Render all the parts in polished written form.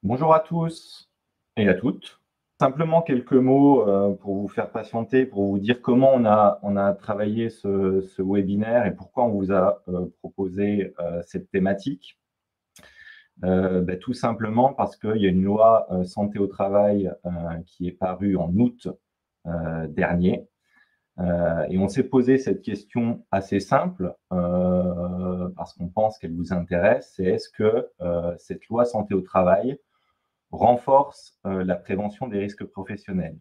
Bonjour à tous et à toutes. Simplement quelques mots pour vous faire patienter, pour vous dire comment on a travaillé ce webinaire et pourquoi on vous a proposé cette thématique. Tout simplement parce qu'il y a une loi santé au travail qui est parue en août dernier. Et on s'est posé cette question assez simple parce qu'on pense qu'elle vous intéresse, c'est est-ce que cette loi santé au travail renforce la prévention des risques professionnels?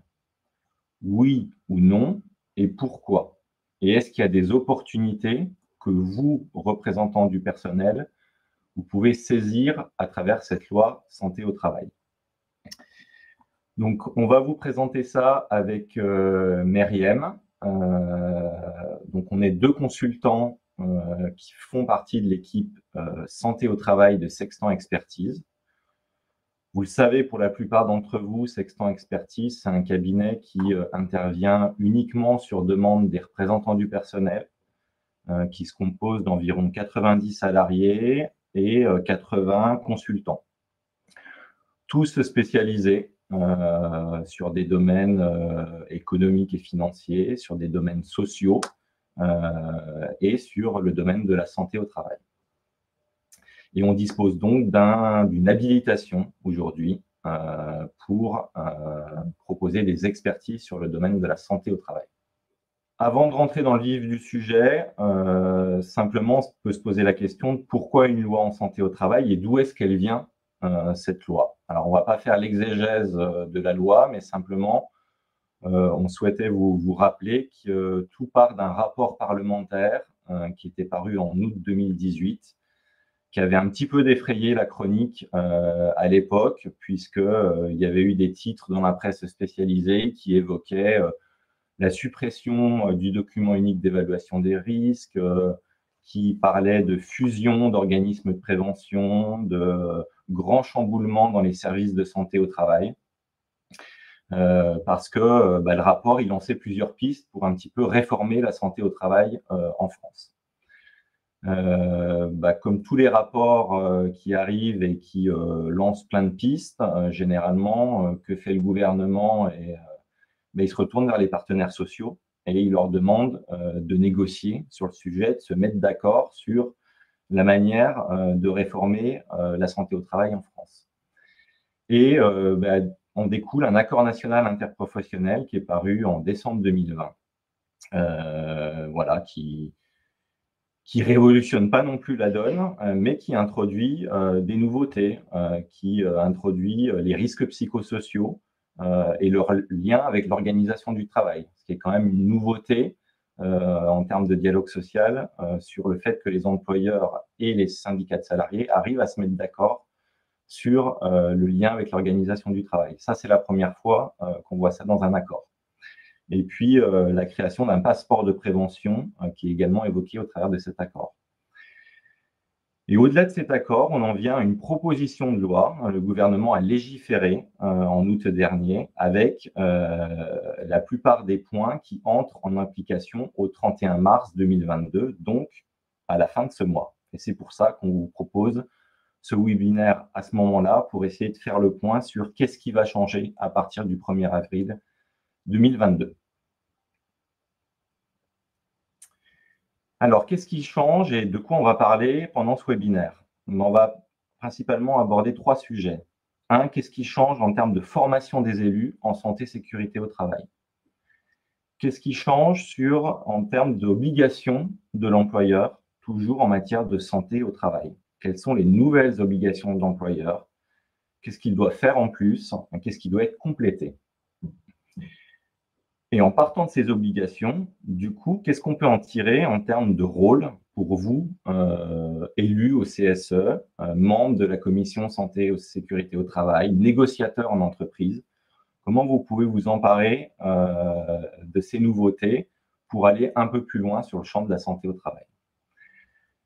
Oui ou non, et pourquoi? Et est-ce qu'il y a des opportunités que vous, représentants du personnel, vous pouvez saisir à travers cette loi santé au travail? Donc, on va vous présenter ça avec Meriem. Donc, on est deux consultants qui font partie de l'équipe santé au travail de Sextant Expertise. Vous le savez, pour la plupart d'entre vous, Sextant Expertise, c'est un cabinet qui intervient uniquement sur demande des représentants du personnel, qui se compose d'environ 90 salariés et 80 consultants. Tous spécialisés sur des domaines économiques et financiers, sur des domaines sociaux et sur le domaine de la santé au travail. Et on dispose donc d'une habilitation aujourd'hui pour proposer des expertises sur le domaine de la santé au travail. Avant de rentrer dans le vif du sujet, simplement, on peut se poser la question de pourquoi une loi en santé au travail et d'où est-ce qu'elle vient, cette loi. Alors, on ne va pas faire l'exégèse de la loi, mais simplement, on souhaitait vous rappeler que tout part d'un rapport parlementaire qui était paru en août 2018, qui avait un petit peu défrayé la chronique à l'époque, puisqu'il y avait eu des titres dans la presse spécialisée qui évoquaient la suppression du document unique d'évaluation des risques, qui parlait de fusion d'organismes de prévention, de grands chamboulements dans les services de santé au travail, parce que le rapport, il lançait plusieurs pistes pour un petit peu réformer la santé au travail en France. Comme tous les rapports qui arrivent et qui lancent plein de pistes, généralement, que fait le gouvernement il se retourne vers les partenaires sociaux et il leur demande de négocier sur le sujet, de se mettre d'accord sur la manière de réformer la santé au travail en France. Et en découle un accord national interprofessionnel qui est paru en décembre 2020, voilà, qui révolutionne pas non plus la donne, mais qui introduit des nouveautés, qui introduit les risques psychosociaux et leur lien avec l'organisation du travail, ce qui est quand même une nouveauté en termes de dialogue social sur le fait que les employeurs et les syndicats de salariés arrivent à se mettre d'accord sur le lien avec l'organisation du travail. Ça, c'est la première fois qu'on voit ça dans un accord. Et puis, la création d'un passeport de prévention qui est également évoqué au travers de cet accord. Et au-delà de cet accord, on en vient à une proposition de loi. Le gouvernement a légiféré en août dernier avec la plupart des points qui entrent en application au 31 mars 2022, donc à la fin de ce mois. Et c'est pour ça qu'on vous propose ce webinaire à ce moment-là pour essayer de faire le point sur qu'est-ce qui va changer à partir du 1er avril 2022. Alors, qu'est-ce qui change et de quoi on va parler pendant ce webinaire? On va principalement aborder 3 sujets. Un, qu'est-ce qui change en termes de formation des élus en santé sécurité au travail? Qu'est-ce qui change en termes d'obligations de l'employeur, toujours en matière de santé au travail? Quelles sont les nouvelles obligations de l'employeur? Qu'est-ce qu'il doit faire en plus? Qu'est-ce qui doit être complété? Et en partant de ces obligations, du coup, qu'est-ce qu'on peut en tirer en termes de rôle pour vous, élus au CSE, membres de la commission santé et sécurité au travail, négociateurs en entreprise? Comment vous pouvez vous emparer de ces nouveautés pour aller un peu plus loin sur le champ de la santé au travail?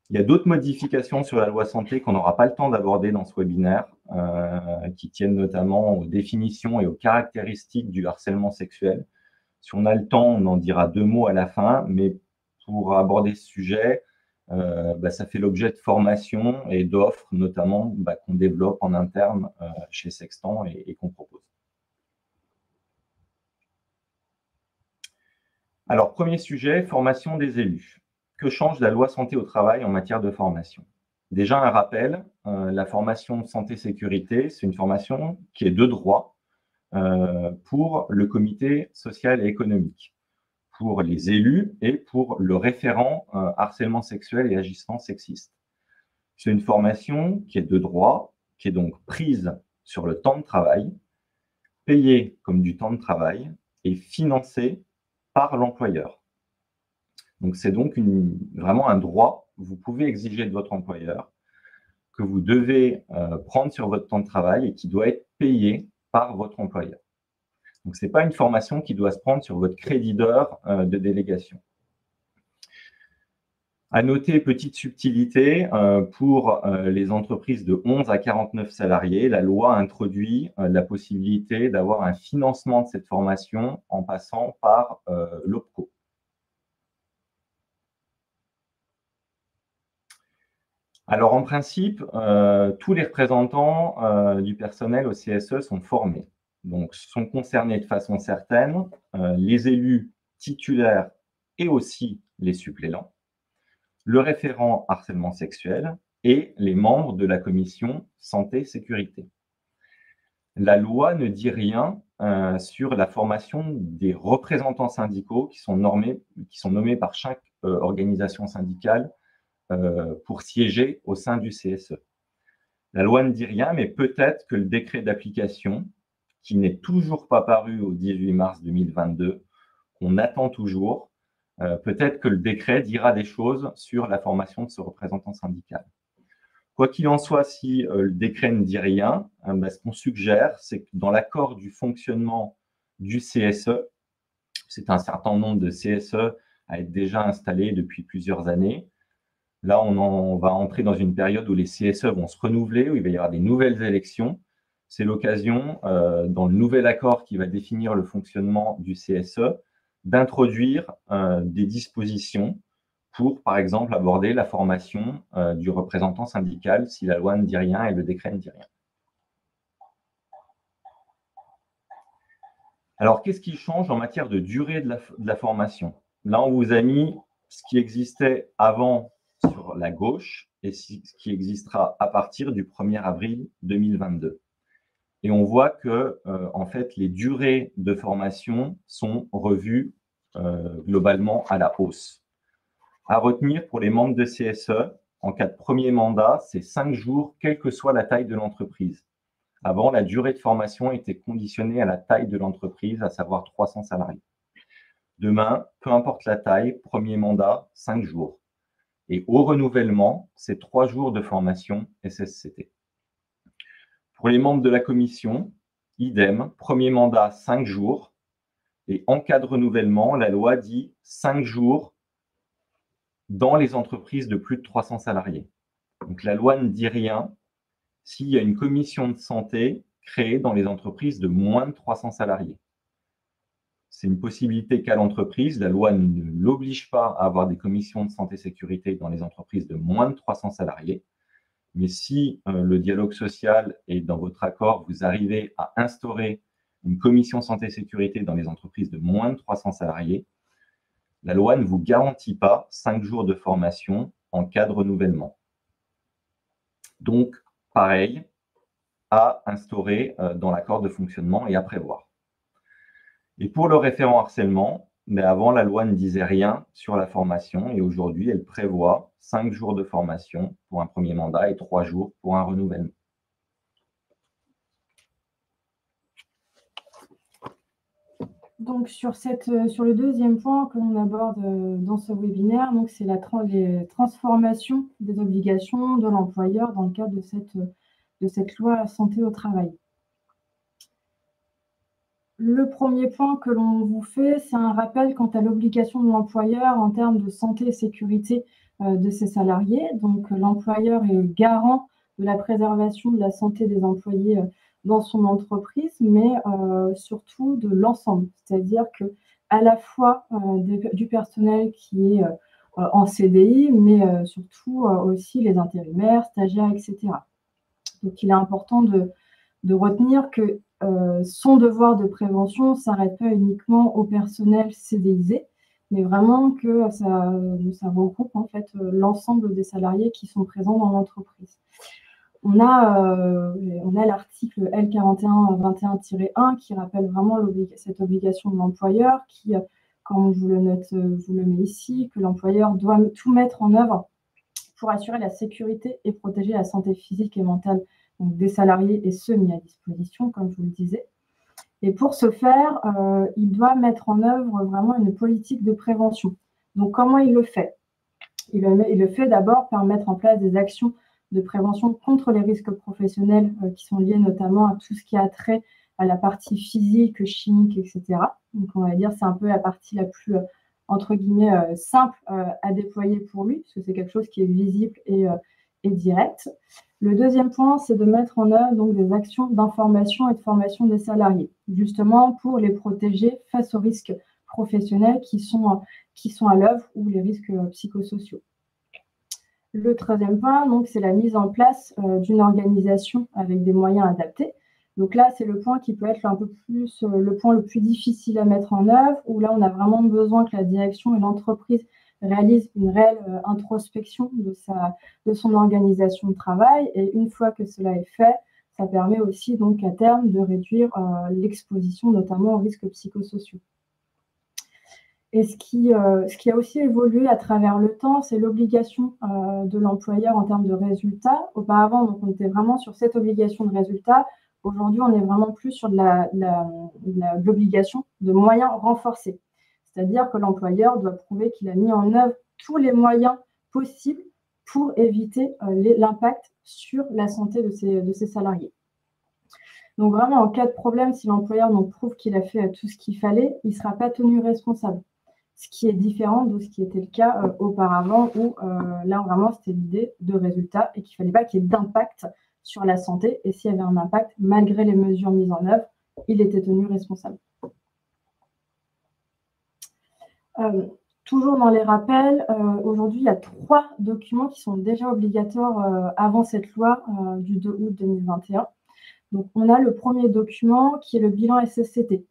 Il y a d'autres modifications sur la loi santé qu'on n'aura pas le temps d'aborder dans ce webinaire, qui tiennent notamment aux définitions et aux caractéristiques du harcèlement sexuel. Si on a le temps, on en dira 2 mots à la fin, mais pour aborder ce sujet, ça fait l'objet de formations et d'offres, notamment qu'on développe en interne chez Sextant et qu'on propose. Alors, premier sujet, formation des élus. Que change la loi santé au travail en matière de formation? Déjà, un rappel, la formation santé-sécurité, c'est une formation qui est de droit pour le comité social et économique, pour les élus et pour le référent harcèlement sexuel et agissement sexiste. C'est une formation qui est de droit, qui est donc prise sur le temps de travail, payée comme du temps de travail et financée par l'employeur. Donc, c'est donc vraiment un droit que vous pouvez exiger de votre employeur, que vous devez prendre sur votre temps de travail et qui doit être payé par votre employeur. Donc, ce n'est pas une formation qui doit se prendre sur votre crédit d'heure de délégation. À noter, petite subtilité, pour les entreprises de 11 à 49 salariés, la loi introduit la possibilité d'avoir un financement de cette formation en passant par l'OPCO. Alors, en principe, tous les représentants du personnel au CSE sont formés. Donc, sont concernés de façon certaine les élus titulaires et aussi les suppléants, le référent harcèlement sexuel et les membres de la commission santé-sécurité. La loi ne dit rien sur la formation des représentants syndicaux qui sont nommés par chaque organisation syndicale pour siéger au sein du CSE. La loi ne dit rien, mais peut-être que le décret d'application, qui n'est toujours pas paru au 18 mars 2022, qu'on attend toujours, peut-être que le décret dira des choses sur la formation de ce représentant syndical. Quoi qu'il en soit, si le décret ne dit rien, ce qu'on suggère, c'est que dans l'accord du fonctionnement du CSE, c'est un certain nombre de CSE à être déjà installés depuis plusieurs années. Là, on va entrer dans une période où les CSE vont se renouveler, où il va y avoir des nouvelles élections. C'est l'occasion, dans le nouvel accord qui va définir le fonctionnement du CSE, d'introduire des dispositions pour, par exemple, aborder la formation du représentant syndical si la loi ne dit rien et le décret ne dit rien. Alors, qu'est-ce qui change en matière de durée de la formation? Là, on vous a mis ce qui existait avant sur la gauche et ce qui existera à partir du 1er avril 2022. Et on voit que, en fait, les durées de formation sont revues globalement à la hausse. À retenir pour les membres de CSE, en cas de premier mandat, c'est 5 jours, quelle que soit la taille de l'entreprise. Avant, la durée de formation était conditionnée à la taille de l'entreprise, à savoir 300 salariés. Demain, peu importe la taille, premier mandat, 5 jours. Et au renouvellement, c'est 3 jours de formation SSCT. Pour les membres de la commission, idem, premier mandat, 5 jours. Et en cas de renouvellement, la loi dit 5 jours dans les entreprises de plus de 300 salariés. Donc la loi ne dit rien s'il y a une commission de santé créée dans les entreprises de moins de 300 salariés. C'est une possibilité qu'a l'entreprise. La loi ne l'oblige pas à avoir des commissions de santé-sécurité dans les entreprises de moins de 300 salariés. Mais si le dialogue social et dans votre accord, vous arrivez à instaurer une commission santé-sécurité dans les entreprises de moins de 300 salariés, la loi ne vous garantit pas 5 jours de formation en cas de renouvellement. Donc, pareil, à instaurer dans l'accord de fonctionnement et à prévoir. Et pour le référent harcèlement, mais avant, la loi ne disait rien sur la formation et aujourd'hui, elle prévoit 5 jours de formation pour un premier mandat et 3 jours pour un renouvellement. Donc, sur le deuxième point que l'on aborde dans ce webinaire, c'est les transformations des obligations de l'employeur dans le cadre de cette loi santé au travail. Le premier point que l'on vous fait, c'est un rappel quant à l'obligation de l'employeur en termes de santé et sécurité de ses salariés. Donc, l'employeur est garant de la préservation de la santé des employés dans son entreprise, mais surtout de l'ensemble. C'est-à-dire qu'à la fois du personnel qui est en CDI, mais surtout aussi les intérimaires, stagiaires, etc. Donc, il est important de retenir que son devoir de prévention ne s'arrête pas uniquement au personnel CDIsé, mais vraiment que ça regroupe en fait l'ensemble des salariés qui sont présents dans l'entreprise. On a l'article L4121-1 qui rappelle vraiment cette obligation de l'employeur qui, comme je vous le mets ici, que l'employeur doit tout mettre en œuvre pour assurer la sécurité et protéger la santé physique et mentale donc des salariés et ceux mis à disposition, comme je vous le disais. Et pour ce faire, il doit mettre en œuvre vraiment une politique de prévention. Donc, comment il le fait? Il le fait d'abord par mettre en place des actions de prévention contre les risques professionnels qui sont liés notamment à tout ce qui a trait à la partie physique, chimique, etc. Donc, on va dire c'est un peu la partie la plus, entre guillemets, simple à déployer pour lui, parce que c'est quelque chose qui est visible et direct. Le deuxième point, c'est de mettre en œuvre donc, des actions d'information et de formation des salariés, justement pour les protéger face aux risques professionnels qui sont à l'œuvre ou les risques psychosociaux. Le troisième point, donc, c'est la mise en place d'une organisation avec des moyens adaptés. Donc là, c'est le point qui peut être un peu plus le point le plus difficile à mettre en œuvre, où là, on a vraiment besoin que la direction et l'entreprise réalisent une réelle introspection de son organisation de travail. Et une fois que cela est fait, ça permet aussi donc à terme de réduire l'exposition notamment aux risques psychosociaux. Et ce qui a aussi évolué à travers le temps, c'est l'obligation de l'employeur en termes de résultats. Auparavant, donc, on était vraiment sur cette obligation de résultats. Aujourd'hui, on est vraiment plus sur l'obligation de moyens renforcés. C'est-à-dire que l'employeur doit prouver qu'il a mis en œuvre tous les moyens possibles pour éviter l'impact sur la santé de ses salariés. Donc vraiment, en cas de problème, si l'employeur prouve qu'il a fait tout ce qu'il fallait, il ne sera pas tenu responsable. Ce qui est différent de ce qui était le cas auparavant, où là, vraiment, c'était l'idée de résultat et qu'il ne fallait pas qu'il y ait d'impact sur la santé. Et s'il y avait un impact, malgré les mesures mises en œuvre, il était tenu responsable. Toujours dans les rappels, aujourd'hui, il y a 3 documents qui sont déjà obligatoires avant cette loi du 2 août 2021. Donc, on a le premier document qui est le bilan SSCT.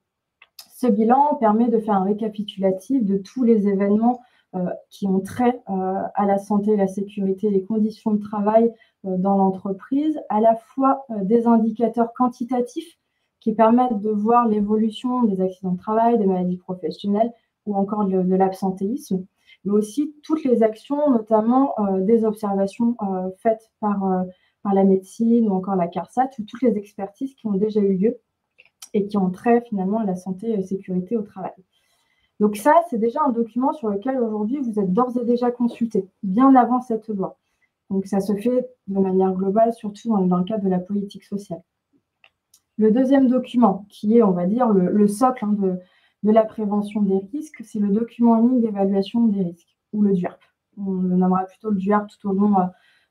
Ce bilan permet de faire un récapitulatif de tous les événements qui ont trait à la santé, la sécurité, les conditions de travail dans l'entreprise, à la fois des indicateurs quantitatifs qui permettent de voir l'évolution des accidents de travail, des maladies professionnelles ou encore de l'absentéisme, mais aussi toutes les actions, notamment des observations faites par la médecine ou encore la CARSAT, ou toutes les expertises qui ont déjà eu lieu et qui ont trait finalement à la santé et la sécurité au travail. Donc ça, c'est déjà un document sur lequel aujourd'hui vous êtes d'ores et déjà consulté, bien avant cette loi. Donc ça se fait de manière globale, surtout dans le cadre de la politique sociale. Le deuxième document, qui est, on va dire, le socle de la prévention des risques, c'est le document en ligne d'évaluation des risques, ou le DUERP. On le nommera plutôt le DUERP tout au long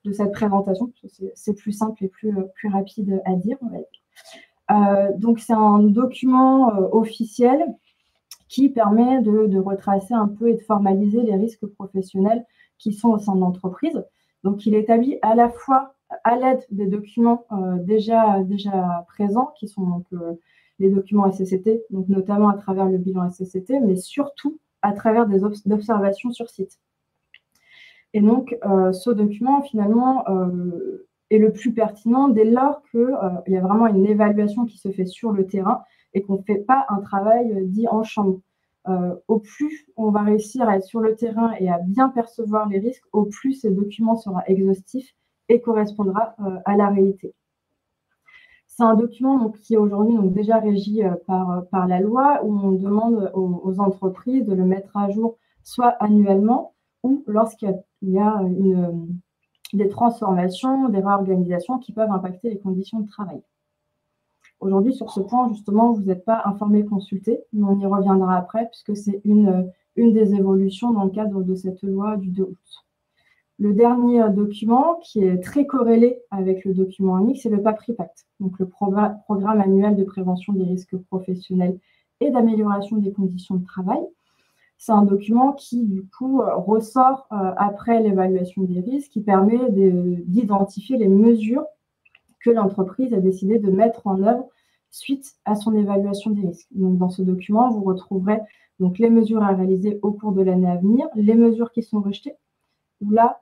de cette présentation, parce que c'est plus simple et plus rapide à dire, on va dire. Donc, c'est un document officiel qui permet de retracer un peu et de formaliser les risques professionnels qui sont au sein de l'entreprise. Donc, il établit à la fois à l'aide des documents déjà présents, qui sont donc les documents SSCT, donc notamment à travers le bilan SSCT, mais surtout à travers des observations sur site. Et donc, ce document, finalement, est le plus pertinent dès lors qu'il y a vraiment une évaluation qui se fait sur le terrain et qu'on ne fait pas un travail dit en chambre. Au plus on va réussir à être sur le terrain et à bien percevoir les risques, au plus ce document sera exhaustif et correspondra à la réalité. C'est un document qui est aujourd'hui déjà régi par la loi, où on demande aux entreprises de le mettre à jour soit annuellement ou lorsqu'il y a des transformations, des réorganisations qui peuvent impacter les conditions de travail. Aujourd'hui, sur ce point, justement, vous n'êtes pas informé, consulté, mais on y reviendra après, puisque c'est une des évolutions dans le cadre de cette loi du 2 août. Le dernier document, qui est très corrélé avec le document en ligne, c'est le PAPRIPACT, donc le programme annuel de prévention des risques professionnels et d'amélioration des conditions de travail. C'est un document qui, du coup, ressort après l'évaluation des risques, qui permet d'identifier les mesures que l'entreprise a décidé de mettre en œuvre suite à son évaluation des risques. Donc, dans ce document, vous retrouverez donc les mesures à réaliser au cours de l'année à venir, les mesures qui sont rejetées. Là,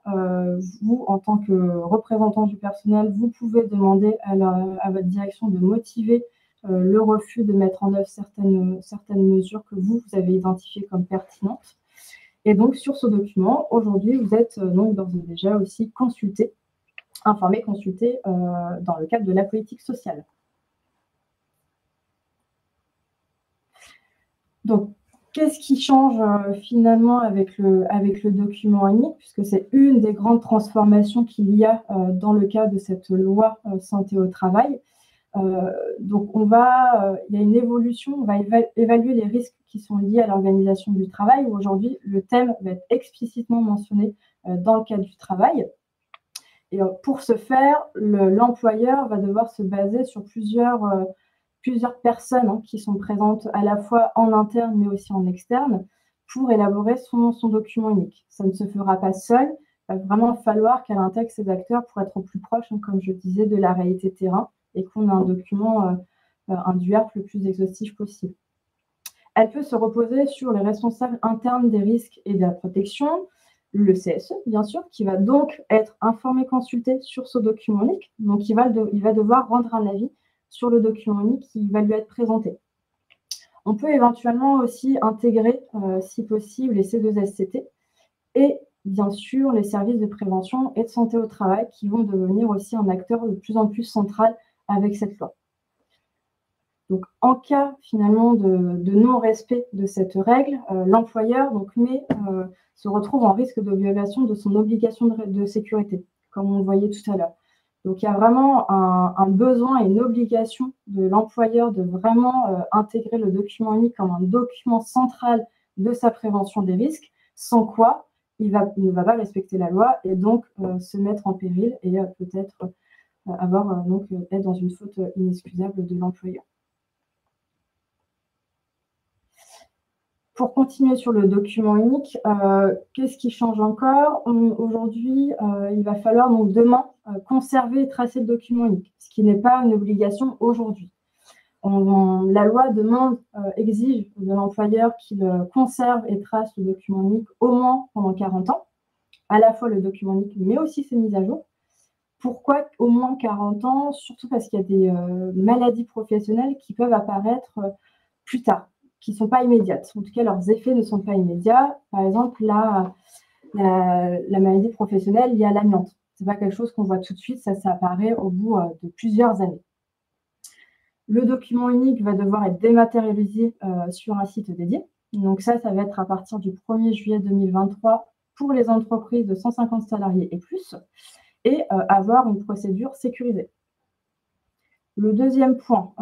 vous, en tant que représentant du personnel, vous pouvez demander à votre direction de motiver le refus de mettre en œuvre certaines mesures que vous avez identifiées comme pertinentes. Et donc, sur ce document, aujourd'hui, vous êtes donc d'ores et déjà aussi informé, consulté dans le cadre de la politique sociale. Donc, qu'est-ce qui change finalement avec le document unique, puisque c'est une des grandes transformations qu'il y a dans le cadre de cette loi santé au travail. Donc, il y a une évolution, on va évaluer les risques qui sont liés à l'organisation du travail, où aujourd'hui, le thème va être explicitement mentionné dans le cadre du travail. Et pour ce faire, l'employeur va devoir se baser sur plusieurs personnes qui sont présentes à la fois en interne, mais aussi en externe, pour élaborer son document unique. Ça ne se fera pas seul. Il va vraiment falloir qu'elle intègre ces acteurs pour être au plus proche, comme je disais, de la réalité terrain, et qu'on ait un document, un DUERP le plus exhaustif possible. Elle peut se reposer sur les responsables internes des risques et de la protection, le CSE, bien sûr, qui va donc être informé, consulté sur ce document unique. Donc, il va devoir rendre un avis sur le document unique qui va lui être présenté. On peut éventuellement aussi intégrer, si possible, les C2SCT et bien sûr les services de prévention et de santé au travail qui vont devenir aussi un acteur de plus en plus central avec cette loi. Donc, en cas finalement de non-respect de cette règle, l'employeur se retrouve en risque de violation de son obligation de sécurité, comme on le voyait tout à l'heure. Donc, il y a vraiment un besoin et une obligation de l'employeur de vraiment intégrer le document unique comme un document central de sa prévention des risques, sans quoi il ne va pas respecter la loi et donc se mettre en péril et peut-être être dans une faute inexcusable de l'employeur. Pour continuer sur le document unique, qu'est-ce qui change encore? Aujourd'hui, il va falloir donc demain conserver et tracer le document unique, ce qui n'est pas une obligation aujourd'hui. La loi exige de l'employeur qu'il conserve et trace le document unique au moins pendant 40 ans, à la fois le document unique, mais aussi ses mises à jour. Pourquoi au moins 40 ans? Surtout parce qu'il y a des maladies professionnelles qui peuvent apparaître plus tard, qui ne sont pas immédiates. En tout cas, leurs effets ne sont pas immédiats. Par exemple, la maladie professionnelle liée à l'amiante. Ce n'est pas quelque chose qu'on voit tout de suite, ça apparaît au bout de plusieurs années. Le document unique va devoir être dématérialisé sur un site dédié. Donc ça va être à partir du 1er juillet 2023 pour les entreprises de 150 salariés et plus, et avoir une procédure sécurisée. Le deuxième point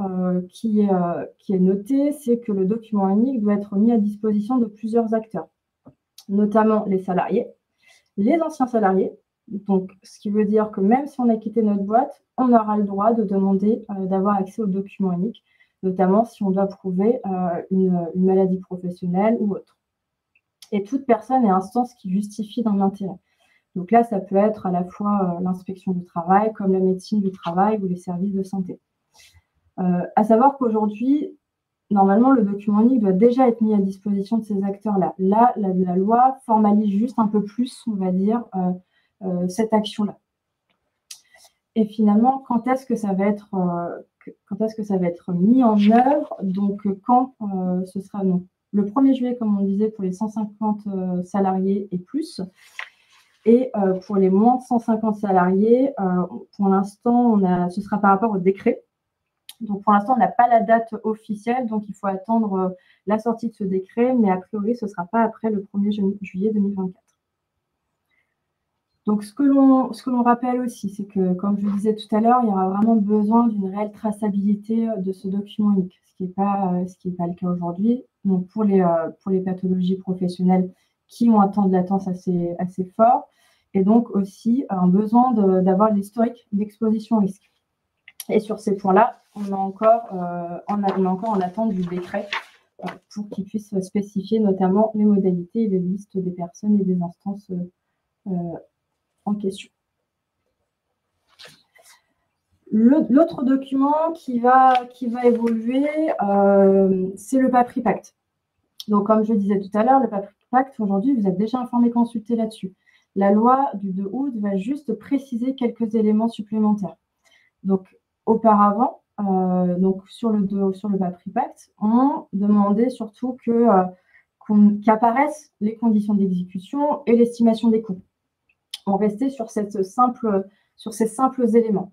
qui est noté, c'est que le document unique doit être mis à disposition de plusieurs acteurs, notamment les salariés, les anciens salariés, donc ce qui veut dire que même si on a quitté notre boîte, on aura le droit de demander d'avoir accès au document unique, notamment si on doit prouver une maladie professionnelle ou autre. Et toute personne et instance qui justifie d'un intérêt. Donc là, ça peut être à la fois l'inspection du travail, comme la médecine du travail ou les services de santé. À savoir qu'aujourd'hui, normalement, le document unique doit déjà être mis à disposition de ces acteurs-là. Là, la loi formalise juste un peu plus, on va dire, cette action-là. Et finalement, quand est-ce que ça va être mis en œuvre? Donc, quand ce sera le 1er juillet, comme on disait, pour les 150 salariés et plus. Et pour les moins de 150 salariés, pour l'instant, ce sera par rapport au décret. Donc, pour l'instant, on n'a pas la date officielle, donc il faut attendre la sortie de ce décret, mais a priori, ce ne sera pas après le 1er juillet 2024. Donc, ce que l'on rappelle aussi, c'est que, comme je le disais tout à l'heure, il y aura vraiment besoin d'une réelle traçabilité de ce document unique, ce qui n'est pas le cas aujourd'hui. Donc, pour les pathologies professionnelles qui ont un temps de latence assez fort, et donc aussi un besoin d'avoir l'historique d'exposition au risque. Et sur ces points-là, on est encore en attente du décret pour qu'ils puissent spécifier notamment les modalités et les listes des personnes et des instances en question. L'autre document qui va évoluer, c'est le PAPRI Pacte. Donc, comme je disais tout à l'heure, le PAPRI Pacte, aujourd'hui, vous êtes déjà informé, consulté là-dessus. La loi du 2 août va juste préciser quelques éléments supplémentaires. Donc, auparavant, donc sur le PAPRI Pacte, on demandait surtout qu'apparaissent les conditions d'exécution et l'estimation des coûts. On restait sur ces simples éléments.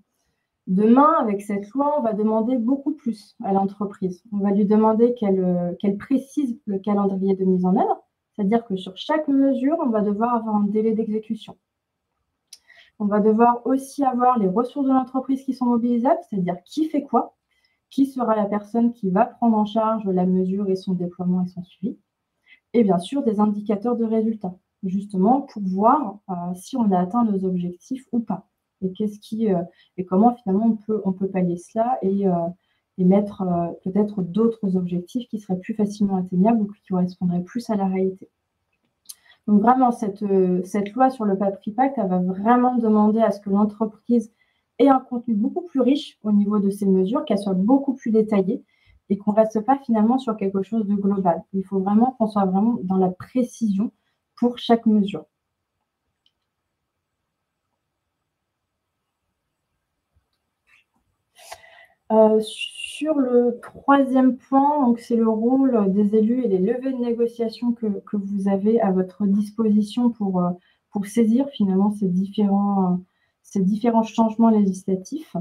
Demain, avec cette loi, on va demander beaucoup plus à l'entreprise. On va lui demander qu'elle précise le calendrier de mise en œuvre, c'est-à-dire que sur chaque mesure, on va devoir avoir un délai d'exécution. On va devoir aussi avoir les ressources de l'entreprise qui sont mobilisables, c'est-à-dire qui fait quoi, qui sera la personne qui va prendre en charge la mesure et son déploiement et son suivi, et bien sûr des indicateurs de résultats, justement pour voir si on a atteint nos objectifs ou pas. Et comment finalement on peut pallier cela et mettre peut-être d'autres objectifs qui seraient plus facilement atteignables ou qui correspondraient plus à la réalité. Donc vraiment, cette loi sur le PAPRI Pacte, elle va vraiment demander à ce que l'entreprise ait un contenu beaucoup plus riche au niveau de ces mesures, qu'elle soit beaucoup plus détaillée et qu'on ne reste pas finalement sur quelque chose de global. Il faut vraiment qu'on soit vraiment dans la précision pour chaque mesure. Sur le troisième point, donc c'est le rôle des élus et les leviers de négociation que vous avez à votre disposition pour saisir finalement ces différents changements législatifs.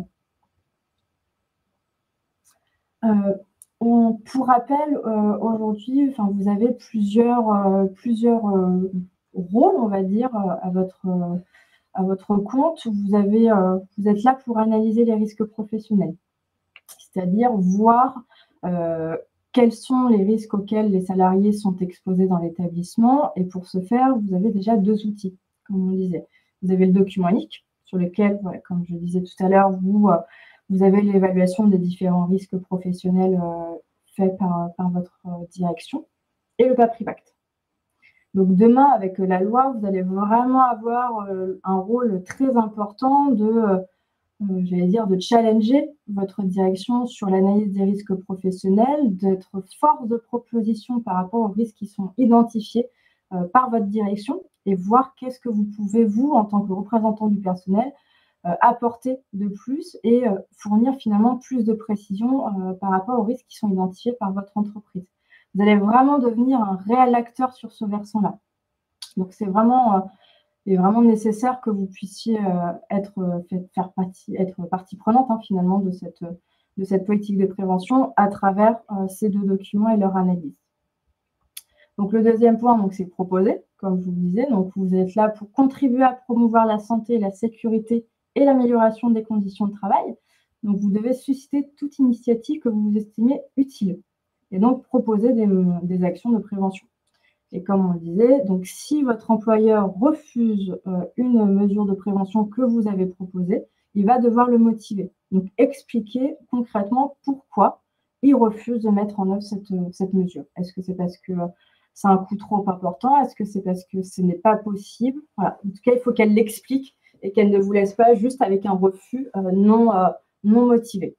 Pour rappel, aujourd'hui, vous avez plusieurs rôles, on va dire, à votre compte. Vous êtes là pour analyser les risques professionnels, c'est-à-dire voir quels sont les risques auxquels les salariés sont exposés dans l'établissement. Et pour ce faire, vous avez déjà deux outils, comme on disait. Vous avez le document unique, sur lequel, comme je disais tout à l'heure, vous avez l'évaluation des différents risques professionnels faits par votre direction, et le PAPRI Pacte. Donc demain, avec la loi, vous allez vraiment avoir un rôle très important de challenger votre direction sur l'analyse des risques professionnels, d'être force de proposition par rapport aux risques qui sont identifiés par votre direction et voir qu'est-ce que vous pouvez, vous, en tant que représentant du personnel, apporter de plus et fournir finalement plus de précision par rapport aux risques qui sont identifiés par votre entreprise. Vous allez vraiment devenir un réel acteur sur ce versant-là. Donc, c'est vraiment nécessaire que vous puissiez être partie prenante finalement de cette politique de prévention à travers ces deux documents et leur analyse. Donc, le deuxième point, c'est proposer, comme je vous le disais. Donc, vous êtes là pour contribuer à promouvoir la santé, la sécurité et l'amélioration des conditions de travail. Donc, vous devez susciter toute initiative que vous estimez utile et donc proposer des actions de prévention. Et comme on le disait, donc si votre employeur refuse une mesure de prévention que vous avez proposée, il va devoir le motiver. Donc, expliquer concrètement pourquoi il refuse de mettre en œuvre cette mesure. Est-ce que c'est parce que c'est un coût trop important? Est-ce que c'est parce que ce n'est pas possible? Voilà. En tout cas, il faut qu'elle l'explique et qu'elle ne vous laisse pas juste avec un refus non motivé.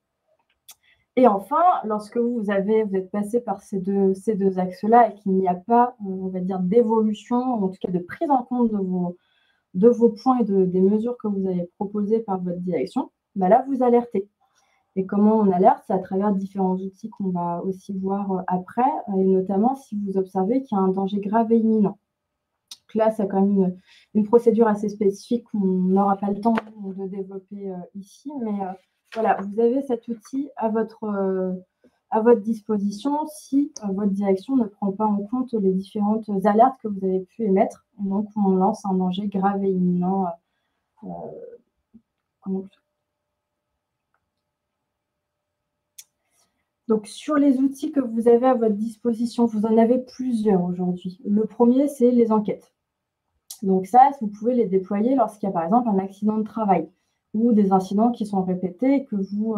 Et enfin, lorsque vous êtes passé par ces deux axes-là et qu'il n'y a pas, on va dire, d'évolution, en tout cas de prise en compte de vos points et des mesures que vous avez proposées par votre direction, là, vous alertez. Et comment on alerte? C'est à travers différents outils qu'on va aussi voir après, et notamment si vous observez qu'il y a un danger grave et imminent. Donc là, c'est quand même une procédure assez spécifique qu'on n'aura pas le temps de développer ici, mais voilà, vous avez cet outil à votre disposition si votre direction ne prend pas en compte les différentes alertes que vous avez pu émettre. Et donc, on lance un danger grave et imminent. Donc, sur les outils que vous avez à votre disposition, vous en avez plusieurs aujourd'hui. Le premier, c'est les enquêtes. Donc ça, vous pouvez les déployer lorsqu'il y a par exemple un accident de travail ou des incidents qui sont répétés et que vous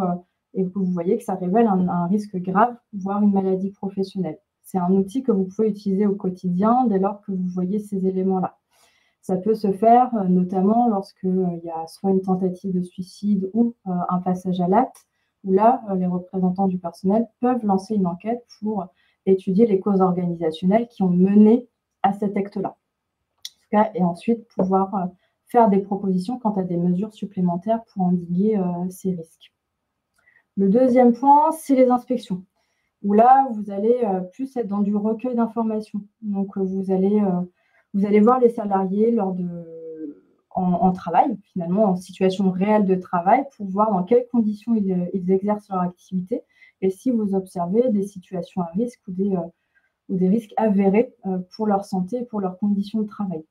voyez que ça révèle un risque grave, voire une maladie professionnelle. C'est un outil que vous pouvez utiliser au quotidien dès lors que vous voyez ces éléments-là. Ça peut se faire notamment lorsqu'il y a soit une tentative de suicide ou un passage à l'acte, où là, les représentants du personnel peuvent lancer une enquête pour étudier les causes organisationnelles qui ont mené à cet acte-là. Et ensuite pouvoir faire des propositions quant à des mesures supplémentaires pour endiguer ces risques. Le deuxième point, c'est les inspections, où là, vous allez plus être dans du recueil d'informations. Donc, vous allez voir les salariés en travail, finalement, en situation réelle de travail, pour voir dans quelles conditions ils exercent leur activité et si vous observez des situations à risque ou des risques avérés pour leur santé et pour leurs conditions de travail.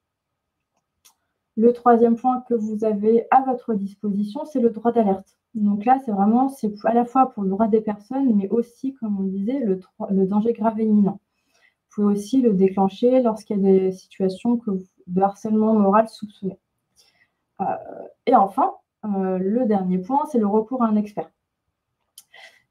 Le troisième point que vous avez à votre disposition, c'est le droit d'alerte. Donc là, c'est à la fois pour le droit des personnes, mais aussi, comme on le disait, le danger grave et imminent. Vous pouvez aussi le déclencher lorsqu'il y a des situations de harcèlement moral soupçonné. Et enfin, le dernier point, c'est le recours à un expert.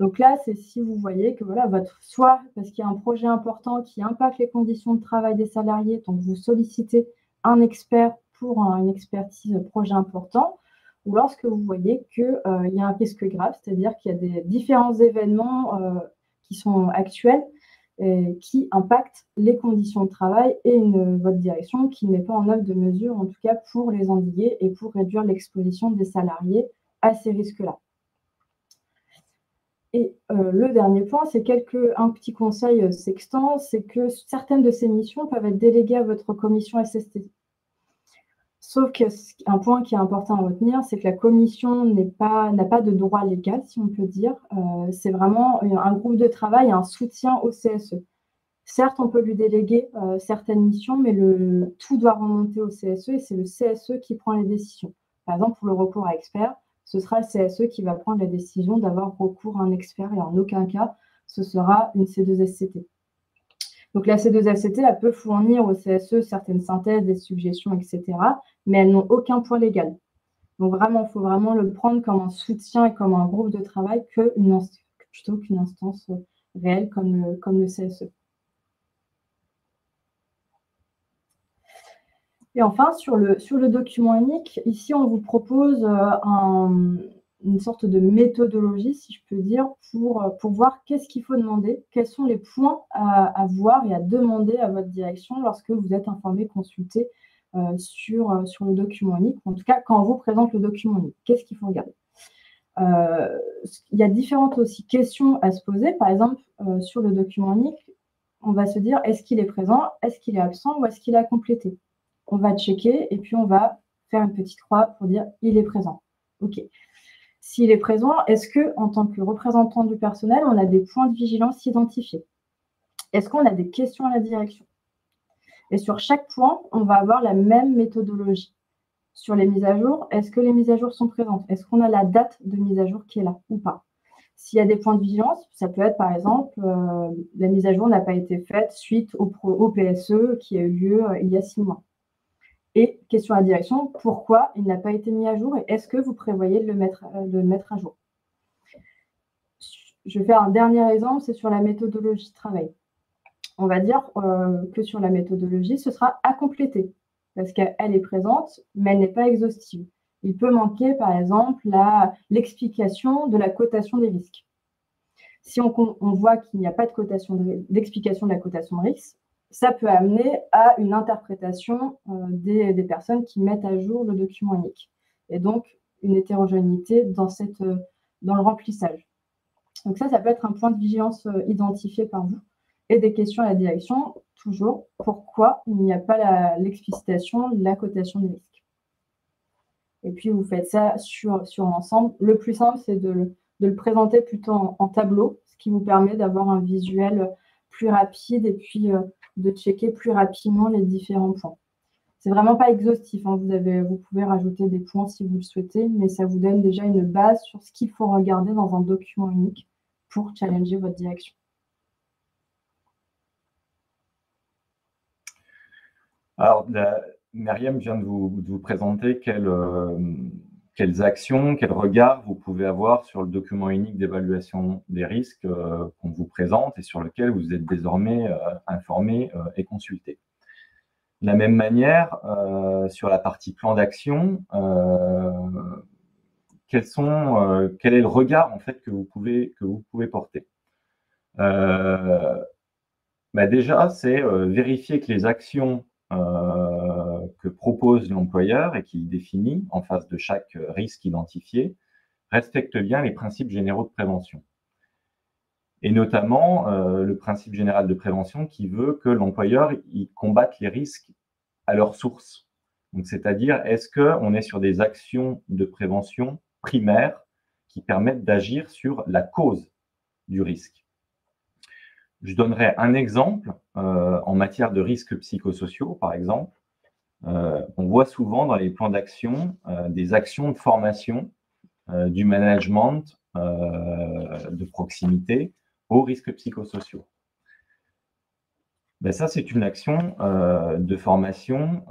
Donc là, c'est si vous voyez que voilà, soit parce qu'il y a un projet important qui impacte les conditions de travail des salariés, donc vous sollicitez un expert pour une expertise projet important, ou lorsque vous voyez qu'il y a un risque grave, c'est-à-dire qu'il y a des différents événements qui sont actuels et qui impactent les conditions de travail et votre direction qui ne met pas en œuvre de mesures, en tout cas pour les endiguer et pour réduire l'exposition des salariés à ces risques-là. Et le dernier point, c'est un petit conseil sextant, c'est que certaines de ces missions peuvent être déléguées à votre commission SST. Sauf qu'un point qui est important à retenir, c'est que la commission n'a pas de droit légal, si on peut dire. C'est vraiment un groupe de travail, un soutien au CSE. Certes, on peut lui déléguer certaines missions, mais tout doit remonter au CSE et c'est le CSE qui prend les décisions. Par exemple, pour le recours à expert, ce sera le CSE qui va prendre la décision d'avoir recours à un expert et en aucun cas, ce sera une C2SCT. Donc la C2SCT, elle peut fournir au CSE certaines synthèses, des suggestions, etc., mais elles n'ont aucun poids légal. Donc vraiment, il faut vraiment le prendre comme un soutien et comme un groupe de travail plutôt qu'une instance réelle comme le CSE. Et enfin, sur le document unique, ici, on vous propose une sorte de méthodologie, si je peux dire, pour voir qu'est-ce qu'il faut demander, quels sont les points à voir et à demander à votre direction lorsque vous êtes informé, consulté sur le document unique, en tout cas, quand on vous présente le document unique. Qu'est-ce qu'il faut regarder ? Il y a différentes aussi questions à se poser. Par exemple, sur le document unique, on va se dire, est-ce qu'il est présent, est-ce qu'il est absent ou est-ce qu'il a complété ? On va checker et puis on va faire une petite croix pour dire il est présent. OK. S'il est présent, est-ce que en tant que représentant du personnel, on a des points de vigilance identifiés? Est-ce qu'on a des questions à la direction? Et sur chaque point, on va avoir la même méthodologie. Sur les mises à jour, est-ce que les mises à jour sont présentes? Est-ce qu'on a la date de mise à jour qui est là ou pas? S'il y a des points de vigilance, ça peut être par exemple, la mise à jour n'a pas été faite suite au PSE qui a eu lieu il y a 6 mois. Et question à la direction, pourquoi il n'a pas été mis à jour et est-ce que vous prévoyez de le mettre à jour? Je vais faire un dernier exemple, c'est sur la méthodologie de travail. On va dire que sur la méthodologie, ce sera à compléter parce qu'elle est présente, mais elle n'est pas exhaustive. Il peut manquer, par exemple, l'explication de la cotation des risques. Si on voit qu'il n'y a pas d'explication de la cotation de risque, ça peut amener à une interprétation des personnes qui mettent à jour le document unique. Et donc, une hétérogénéité dans le remplissage. Donc ça peut être un point de vigilance identifié par vous. Et des questions à la direction, toujours, pourquoi il n'y a pas l'explicitation de la cotation des risques. Et puis, vous faites ça sur l'ensemble. Le plus simple, c'est de le présenter plutôt en tableau, ce qui vous permet d'avoir un visuel plus rapide et puis de checker plus rapidement les différents points. C'est vraiment pas exhaustif, hein. Vous pouvez rajouter des points si vous le souhaitez, mais ça vous donne déjà une base sur ce qu'il faut regarder dans un document unique pour challenger votre direction. Alors, Myriam vient de vous présenter quelles actions, quel regard vous pouvez avoir sur le document unique d'évaluation des risques qu'on vous présente et sur lequel vous êtes désormais informé et consulté. De la même manière, sur la partie plan d'action, quel est le regard en fait que vous pouvez porter. Déjà, c'est vérifier que les actions que propose l'employeur et qu'il définit en face de chaque risque identifié respectent bien les principes généraux de prévention. Et notamment le principe général de prévention qui veut que l'employeur combatte les risques à leur source. Donc, c'est-à-dire, est-ce qu'on est sur des actions de prévention primaires qui permettent d'agir sur la cause du risque. Je donnerai un exemple en matière de risques psychosociaux, par exemple. On voit souvent dans les plans d'action des actions de formation du management de proximité aux risques psychosociaux. Ça, c'est une action de formation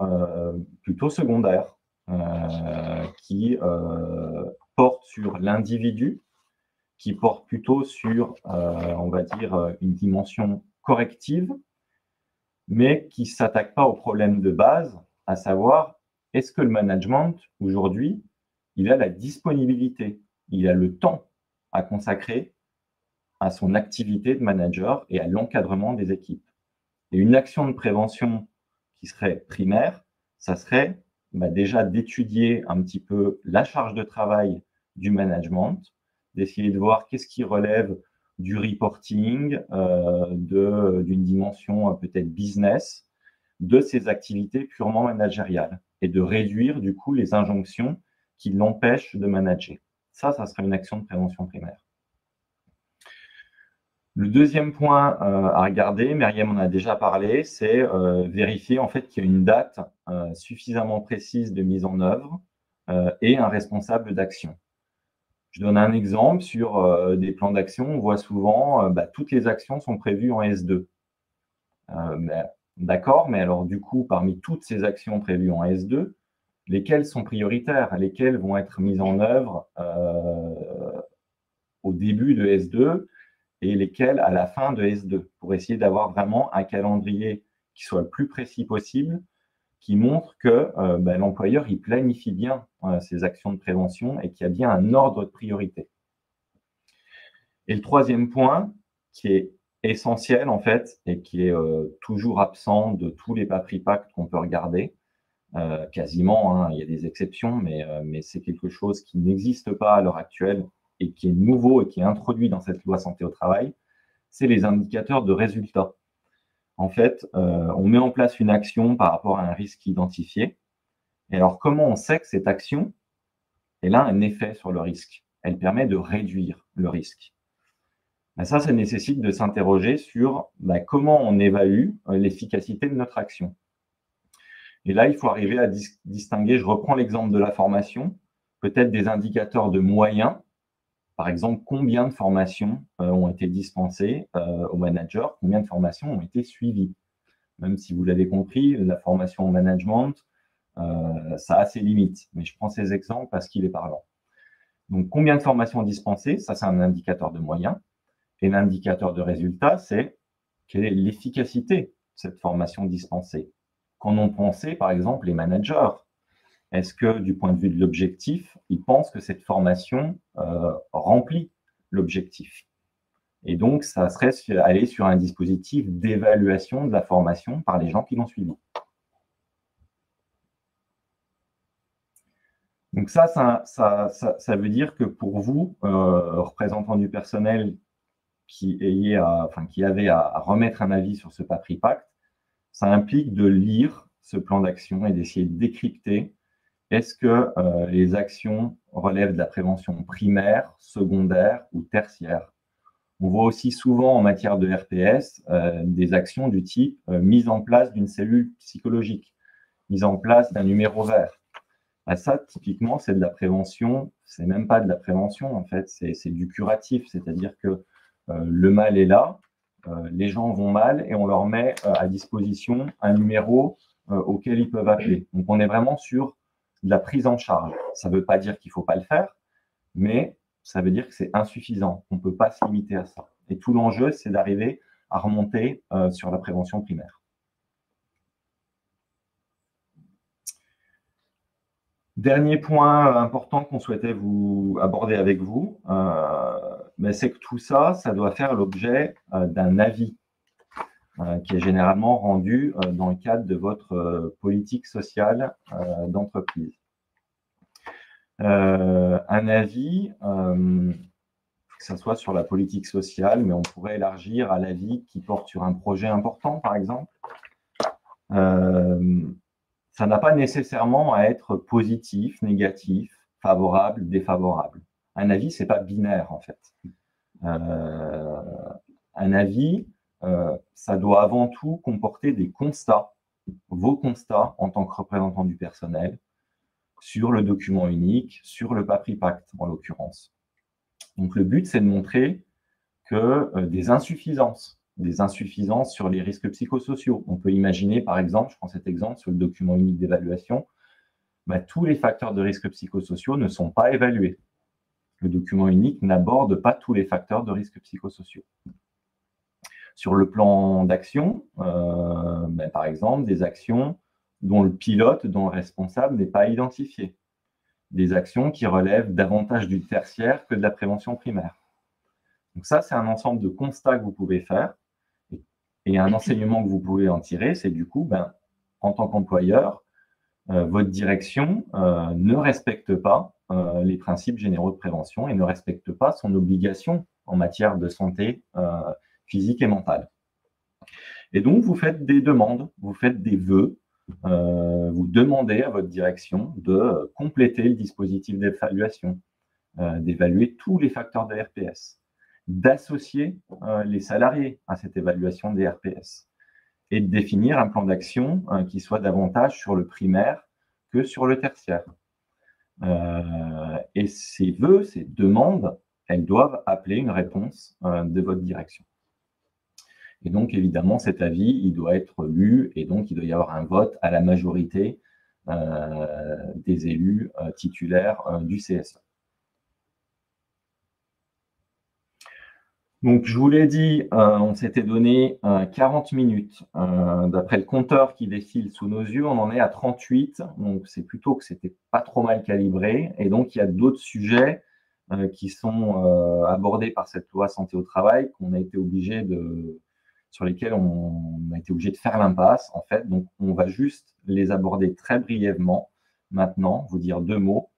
plutôt secondaire qui porte sur l'individu, qui porte plutôt sur, on va dire, une dimension corrective, mais qui ne s'attaque pas au problème de base, à savoir, est-ce que le management, aujourd'hui, il a la disponibilité, il a le temps à consacrer à son activité de manager et à l'encadrement des équipes. Et une action de prévention qui serait primaire, ça serait déjà d'étudier un petit peu la charge de travail du management, d'essayer de voir qu'est-ce qui relève du reporting, d'une dimension peut-être business, de ces activités purement managériales et de réduire du coup les injonctions qui l'empêchent de manager. Ça serait une action de prévention primaire. Le deuxième point à regarder, Myriam en a déjà parlé, c'est vérifier en fait qu'il y a une date suffisamment précise de mise en œuvre et un responsable d'action. Je donne un exemple sur des plans d'action. On voit souvent toutes les actions sont prévues en S2. D'accord, mais alors du coup, parmi toutes ces actions prévues en S2, lesquelles sont prioritaires, lesquelles vont être mises en œuvre au début de S2 et lesquelles à la fin de S2, pour essayer d'avoir vraiment un calendrier qui soit le plus précis possible, qui montre que l'employeur il planifie bien ses actions de prévention et qu'il y a bien un ordre de priorité. Et le troisième point, qui est essentiel en fait, et qui est toujours absent de tous les Papri Pacts qu'on peut regarder, quasiment, il y a des exceptions, mais c'est quelque chose qui n'existe pas à l'heure actuelle et qui est nouveau et qui est introduit dans cette loi santé au travail, c'est les indicateurs de résultats. En fait, on met en place une action par rapport à un risque identifié. Et alors, comment on sait que cette action, elle a un effet sur le risque? Elle permet de réduire le risque. Ça nécessite de s'interroger sur comment on évalue l'efficacité de notre action. Et là, il faut arriver à distinguer, je reprends l'exemple de la formation, peut-être des indicateurs de moyens. Par exemple, combien de formations ont été dispensées aux managers, combien de formations ont été suivies. Même si vous l'avez compris, la formation au management, ça a ses limites. Mais je prends ces exemples parce qu'il est parlant. Donc, combien de formations dispensées, ça c'est un indicateur de moyens. Et l'indicateur de résultat, c'est quelle est l'efficacité de cette formation dispensée. Qu'en ont pensé, par exemple, les managers? Est-ce que, du point de vue de l'objectif, ils pensent que cette formation remplit l'objectif? Et donc, ça serait aller sur un dispositif d'évaluation de la formation par les gens qui l'ont suivi. Donc ça veut dire que pour vous, représentants du personnel qui avait à remettre un avis sur ce Papri Pact, ça implique de lire ce plan d'action et d'essayer de décrypter est-ce que les actions relèvent de la prévention primaire, secondaire ou tertiaire. On voit aussi souvent en matière de RPS des actions du type mise en place d'une cellule psychologique, mise en place d'un numéro vert. Ça, typiquement, c'est de la prévention. C'est même pas de la prévention, en fait, c'est du curatif. C'est-à-dire que le mal est là, les gens vont mal et on leur met à disposition un numéro auquel ils peuvent appeler. Donc, on est vraiment sur de la prise en charge. Ça ne veut pas dire qu'il ne faut pas le faire, mais ça veut dire que c'est insuffisant. On ne peut pas se limiter à ça. Et tout l'enjeu, c'est d'arriver à remonter sur la prévention primaire. Dernier point important qu'on souhaitait vous aborder avec vous, c'est que tout ça, ça doit faire l'objet d'un avis qui est généralement rendu dans le cadre de votre politique sociale d'entreprise. Un avis, que ce soit sur la politique sociale, mais on pourrait élargir à l'avis qui porte sur un projet important, par exemple. Ça n'a pas nécessairement à être positif, négatif, favorable, défavorable. Un avis, c'est pas binaire, en fait. Un avis, ça doit avant tout comporter des constats, vos constats en tant que représentant du personnel, sur le document unique, sur le PAPRI Pacte, en l'occurrence. Donc, le but, c'est de montrer que des insuffisances sur les risques psychosociaux. On peut imaginer, par exemple, je prends cet exemple sur le document unique d'évaluation, tous les facteurs de risque psychosociaux ne sont pas évalués. Le document unique n'aborde pas tous les facteurs de risque psychosociaux. Sur le plan d'action, par exemple, des actions dont le pilote, dont le responsable n'est pas identifié. Des actions qui relèvent davantage du tertiaire que de la prévention primaire. Donc ça, c'est un ensemble de constats que vous pouvez faire. Et un enseignement que vous pouvez en tirer, c'est du coup, en tant qu'employeur, votre direction ne respecte pas les principes généraux de prévention et ne respecte pas son obligation en matière de santé physique et mentale. Et donc, vous faites des demandes, vous faites des vœux, vous demandez à votre direction de compléter le dispositif d'évaluation, d'évaluer tous les facteurs de RPS, d'associer les salariés à cette évaluation des RPS et de définir un plan d'action qui soit davantage sur le primaire que sur le tertiaire. Et ces vœux, ces demandes, elles doivent appeler une réponse de votre direction. Et donc, évidemment, cet avis, il doit être lu et donc il doit y avoir un vote à la majorité des élus titulaires du CSE. Donc, je vous l'ai dit, on s'était donné 40 minutes. D'après le compteur qui défile sous nos yeux, on en est à 38. Donc, c'est plutôt que c'était pas trop mal calibré. Et donc, il y a d'autres sujets qui sont abordés par cette loi santé au travail sur lesquels on a été obligé de faire l'impasse, en fait. Donc, on va juste les aborder très brièvement maintenant, vous dire deux mots.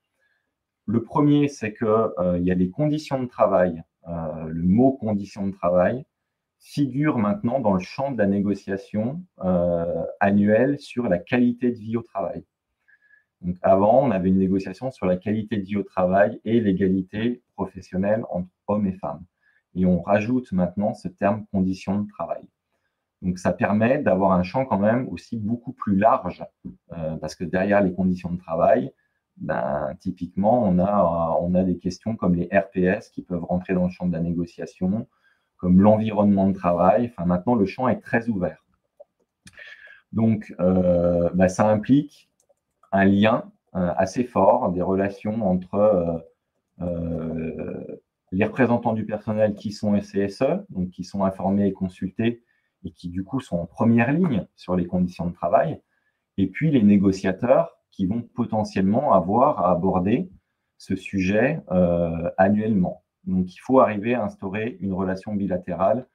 Le premier, c'est qu'il y a les conditions de travail. Le mot « conditions de travail » figure maintenant dans le champ de la négociation annuelle sur la qualité de vie au travail. Donc avant, on avait une négociation sur la qualité de vie au travail et l'égalité professionnelle entre hommes et femmes. Et on rajoute maintenant ce terme « conditions de travail ». Donc ça permet d'avoir un champ quand même aussi beaucoup plus large, parce que derrière les conditions de travail, typiquement, on a des questions comme les RPS qui peuvent rentrer dans le champ de la négociation, comme l'environnement de travail. Enfin, maintenant, le champ est très ouvert. Donc, ça implique un lien assez fort, des relations entre les représentants du personnel qui sont CSE, donc qui sont informés et consultés, et qui, du coup, sont en première ligne sur les conditions de travail, et puis les négociateurs qui vont potentiellement avoir à aborder ce sujet annuellement. Donc, il faut arriver à instaurer une relation bilatérale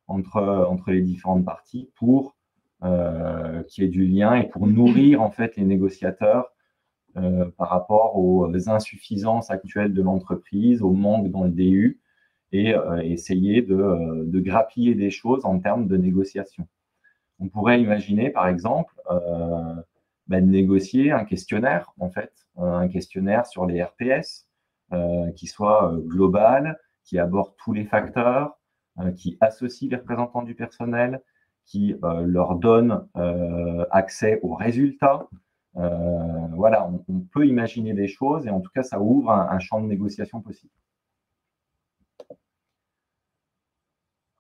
entre les différentes parties pour qu'il y ait du lien et pour nourrir en fait les négociateurs par rapport aux insuffisances actuelles de l'entreprise, au manque dans le DU et essayer de grappiller des choses en termes de négociation. On pourrait imaginer, par exemple, de négocier un questionnaire, en fait, un questionnaire sur les RPS qui soit global, qui aborde tous les facteurs, qui associe les représentants du personnel, qui leur donne accès aux résultats. Voilà, on peut imaginer des choses et en tout cas, ça ouvre un champ de négociation possible.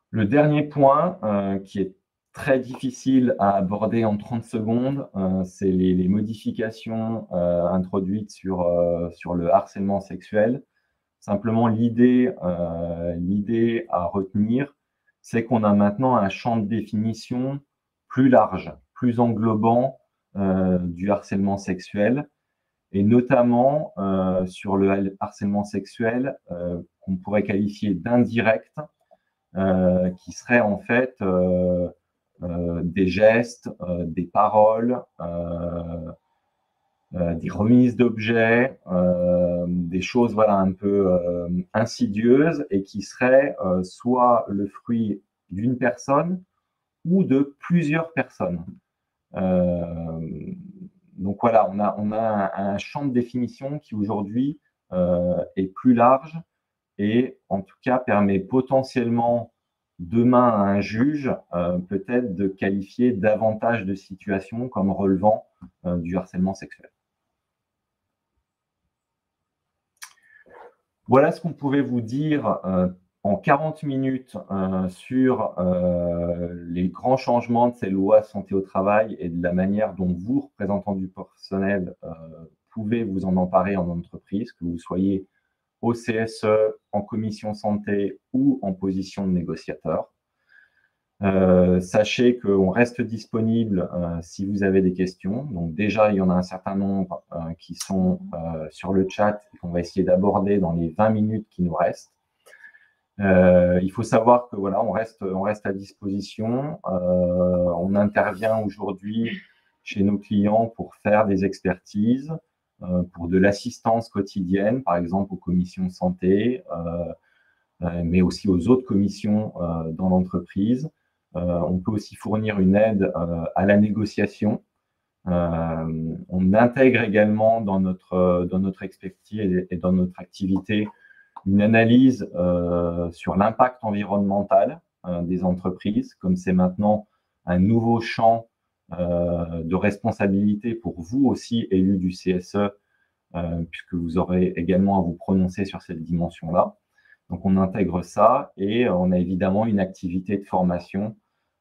Le dernier point qui est très difficile à aborder en 30 secondes. C'est les modifications introduites sur le harcèlement sexuel. Simplement, l'idée à retenir, c'est qu'on a maintenant un champ de définition plus large, plus englobant du harcèlement sexuel, et notamment sur le harcèlement sexuel qu'on pourrait qualifier d'indirect, qui serait en fait des gestes, des paroles, des remises d'objets, des choses voilà un peu insidieuses et qui seraient soit le fruit d'une personne ou de plusieurs personnes. Donc voilà, on a un champ de définition qui aujourd'hui est plus large et en tout cas permet potentiellement demain à un juge peut-être de qualifier davantage de situations comme relevant du harcèlement sexuel. Voilà ce qu'on pouvait vous dire en 40 minutes sur les grands changements de ces lois santé au travail et de la manière dont vous, représentants du personnel, pouvez vous en emparer en entreprise, que vous soyez au CSE, en commission santé ou en position de négociateur. Sachez qu'on reste disponible si vous avez des questions. Donc déjà, il y en a un certain nombre qui sont sur le chat et qu'on va essayer d'aborder dans les 20 minutes qui nous restent. Il faut savoir que voilà, on reste à disposition. On intervient aujourd'hui chez nos clients pour faire des expertises, pour de l'assistance quotidienne, par exemple aux commissions santé, mais aussi aux autres commissions dans l'entreprise. On peut aussi fournir une aide à la négociation. On intègre également dans notre expertise et dans notre activité une analyse sur l'impact environnemental des entreprises, comme c'est maintenant un nouveau champ de responsabilité pour vous aussi, élus du CSE, puisque vous aurez également à vous prononcer sur cette dimension-là. Donc, on intègre ça et on a évidemment une activité de formation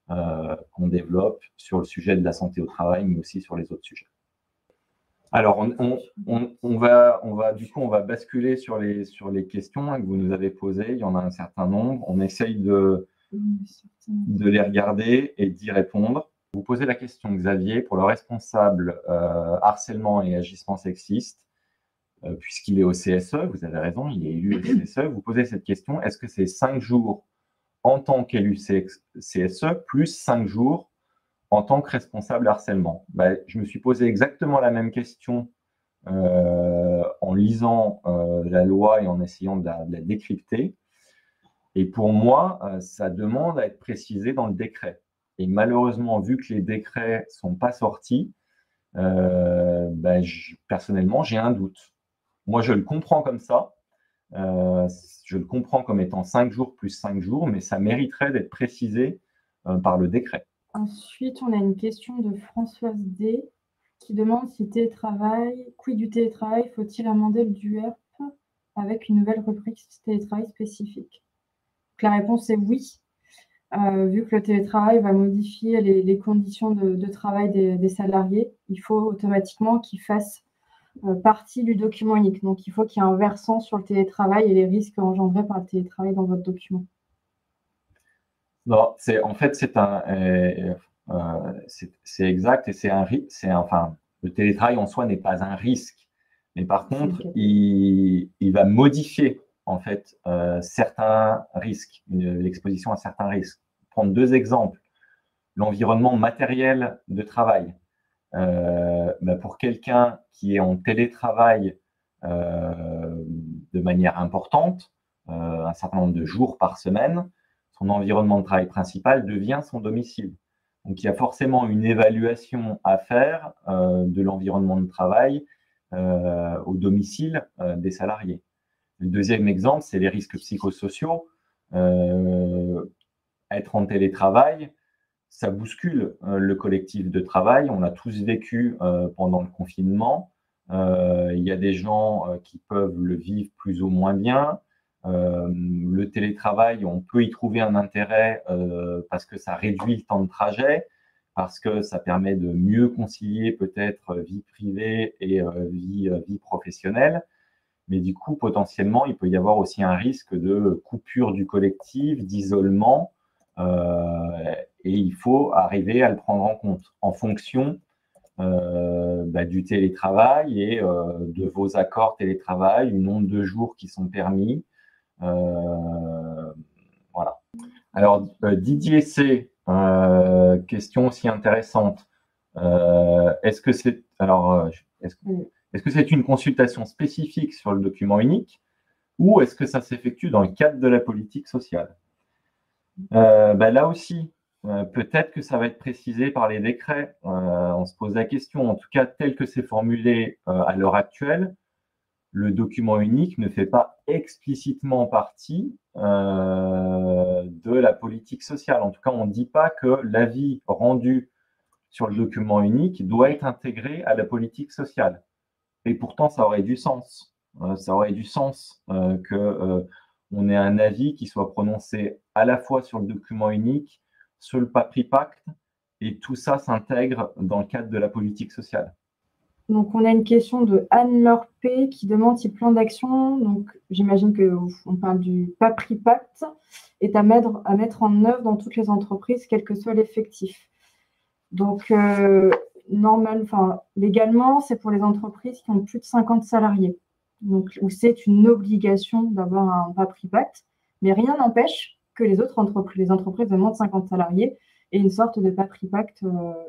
qu'on développe sur le sujet de la santé au travail, mais aussi sur les autres sujets. Alors, on va basculer sur les questions que vous nous avez posées. Il y en a un certain nombre. On essaye de les regarder et d'y répondre. Vous posez la question, Xavier, pour le responsable harcèlement et agissement sexiste, puisqu'il est au CSE, vous avez raison, il est élu au CSE. Vous posez cette question, est-ce que c'est 5 jours en tant qu'élu CSE plus 5 jours en tant que responsable harcèlement? Je me suis posé exactement la même question en lisant la loi et en essayant de la décrypter. Et pour moi, ça demande à être précisé dans le décret. Et malheureusement, vu que les décrets ne sont pas sortis, personnellement, j'ai un doute. Moi, je le comprends comme ça. Je le comprends comme étant 5 jours plus 5 jours, mais ça mériterait d'être précisé par le décret. Ensuite, on a une question de Françoise D qui demande si quid du télétravail, faut-il amender le DUERP avec une nouvelle rubrique télétravail spécifique? Donc, la réponse est oui, vu que le télétravail va modifier les conditions de travail des salariés, il faut automatiquement qu'ils fassent partie du document unique. Donc, il faut qu'il y ait un versant sur le télétravail et les risques engendrés par le télétravail dans votre document. Non, c'est exact et le télétravail en soi n'est pas un risque, mais par contre, il va modifier en fait certains risques, l'exposition à certains risques. Prendre 2 exemples. L'environnement matériel de travail. Pour quelqu'un qui est en télétravail de manière importante, un certain nombre de jours par semaine, son environnement de travail principal devient son domicile. Donc, il y a forcément une évaluation à faire de l'environnement de travail au domicile des salariés. Le deuxième exemple, c'est les risques psychosociaux. Être en télétravail, ça bouscule le collectif de travail. On l'a tous vécu pendant le confinement. Il y a des gens qui peuvent le vivre plus ou moins bien. Le télétravail, on peut y trouver un intérêt parce que ça réduit le temps de trajet, parce que ça permet de mieux concilier peut-être vie privée et vie professionnelle. Mais du coup, potentiellement, il peut y avoir aussi un risque de coupure du collectif, d'isolement, et il faut arriver à le prendre en compte en fonction du télétravail et de vos accords télétravail, du nombre de jours qui sont permis. Voilà. Alors, Didier C, question aussi intéressante. Est-ce que c'est une consultation spécifique sur le document unique ou est-ce que ça s'effectue dans le cadre de la politique sociale? Là aussi, peut-être que ça va être précisé par les décrets. On se pose la question. En tout cas, tel que c'est formulé à l'heure actuelle, le document unique ne fait pas explicitement partie de la politique sociale. En tout cas, on ne dit pas que l'avis rendu sur le document unique doit être intégré à la politique sociale. Et pourtant, ça aurait du sens. Ça aurait du sens qu'on ait un avis qui soit prononcé à la fois sur le document unique, sur le PAPRI Pacte, et tout ça s'intègre dans le cadre de la politique sociale. Donc, on a une question de Anne-Laure P qui demande si le plan d'action, donc j'imagine qu'on parle du PAPRI Pacte, est à mettre en œuvre dans toutes les entreprises, quel que soit l'effectif. Donc, légalement, c'est pour les entreprises qui ont plus de 50 salariés, donc où c'est une obligation d'avoir un PAPRI Pacte, mais rien n'empêche que les entreprises de moins de 50 salariés aient une sorte de PAPRI Pacte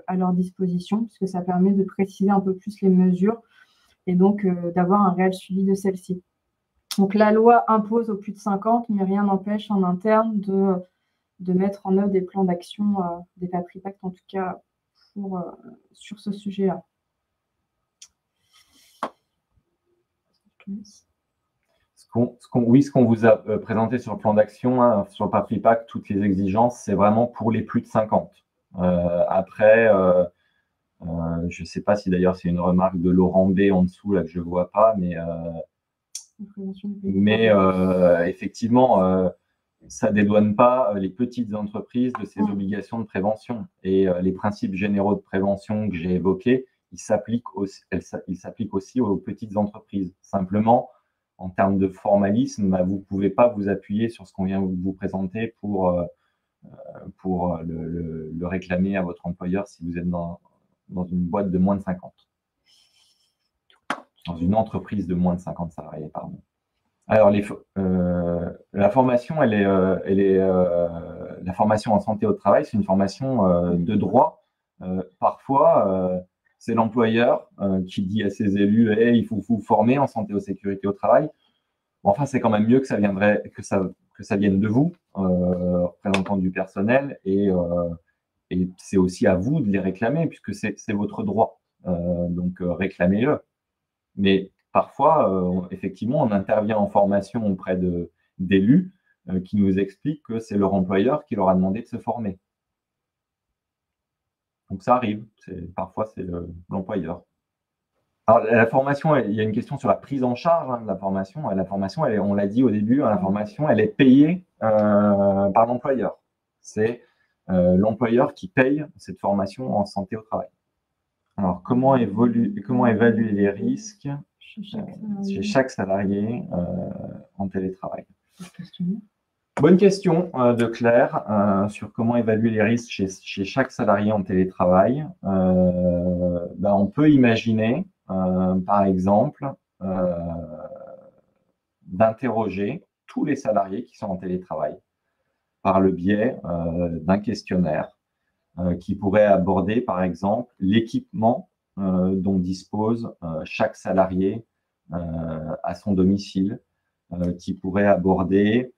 à leur disposition, parce que ça permet de préciser un peu plus les mesures et donc d'avoir un réel suivi de celles-ci. Donc, la loi impose aux plus de 50, mais rien n'empêche en interne de mettre en œuvre des plans d'action, des PAPRI Pacte, en tout cas sur ce sujet-là. Ce qu'on vous a présenté sur le plan d'action, sur le PAPRI Pacte, toutes les exigences, c'est vraiment pour les plus de 50. Après, je ne sais pas si d'ailleurs c'est une remarque de Laurent B en dessous, là que je ne vois pas, mais effectivement, ça ne dédouane pas les petites entreprises de ces obligations de prévention. Et les principes généraux de prévention que j'ai évoqués, ils s'appliquent aussi aux petites entreprises. Simplement, en termes de formalisme, vous ne pouvez pas vous appuyer sur ce qu'on vient vous présenter pour le réclamer à votre employeur si vous êtes dans une boîte de moins de 50. Dans une entreprise de moins de 50 salariés, pardon. Alors, la formation, la formation en santé au travail, c'est une formation de droit. Parfois, c'est l'employeur qui dit à ses élus hey, il faut vous former en santé et sécurité au travail. Bon, enfin, c'est quand même mieux que ça vienne de vous, représentants du personnel, et c'est aussi à vous de les réclamer puisque c'est votre droit. Donc, réclamez-le. Mais parfois, effectivement, on intervient en formation auprès d'élus qui nous expliquent que c'est leur employeur qui leur a demandé de se former. Donc ça arrive, parfois c'est l'employeur. Alors la formation, il y a une question sur la prise en charge de la formation. La formation, on l'a dit au début, la formation, elle est payée par l'employeur. C'est l'employeur qui paye cette formation en santé au travail. Alors, comment évaluer les risques chez chaque salarié en télétravail? Bonne question de Claire sur comment évaluer les risques chez chaque salarié en télétravail. On peut imaginer, par exemple, d'interroger tous les salariés qui sont en télétravail par le biais d'un questionnaire qui pourrait aborder, par exemple, l'équipement dont dispose chaque salarié à son domicile, qui pourrait aborder